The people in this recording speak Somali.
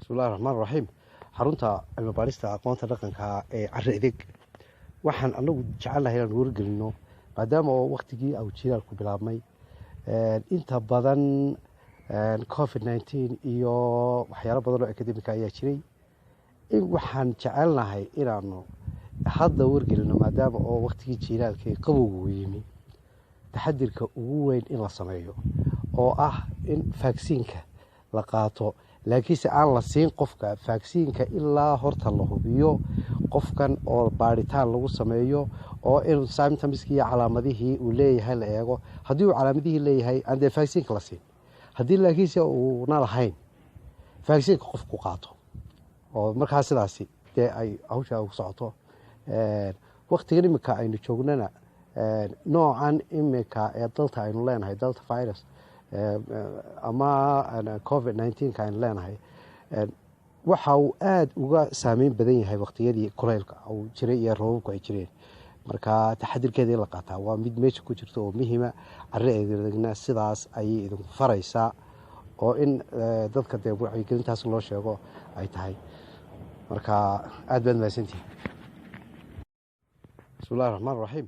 bismillahi raxmaan raxiim. xarunta cilmi baarista aqoonta dhaqanka ee carri edeg waxaan anagu jecelnahay inaan wargelino maadaama oo waqtigii awjiraalku bilaabmay inta badan covid-19 iyo waxyaalo badan oo akademika ayaa jiray in waxaan jecelnahay inaanu hadda wargelino maadaama oo waqtigii jiilaalkii qabowgu yimi taxadirka ugu weyn in la sameeyo oo ah in vaksiinka la qaato laakiinse aan la siin qofka vaksiinka ilaa horta la hubiyo qofkan oo baaritaan lagu sameeyo oo in symptomskii iyo calaamadihii uu leeyahay la eego haddii uu calaamadihii leeyahay aan dee vaksiinka la siin haddii laakiinse uuna lahayn vaksiinka qofku qaato oo markaa sidaasi dee ay hawsha ugu socoto waqtigan imika aynu joognana noocan imika ee dalta aynu leenahay delta virus ama covid-19 aynu leenahay waxa uu aada uga saameyn badan yahay waqtiyadii kulaylka uu jiray iyo roobabku ay jireen marka taxadirkeeda in la qaataa waa mid meesha ku jirta oo muhiima carri edegna sidaas ayay idinku faraysaa oo in dadka dee wacyigelintaas loo sheego ay tahay marka aada baad mahadsantihin bismillahi raxmaan raxiim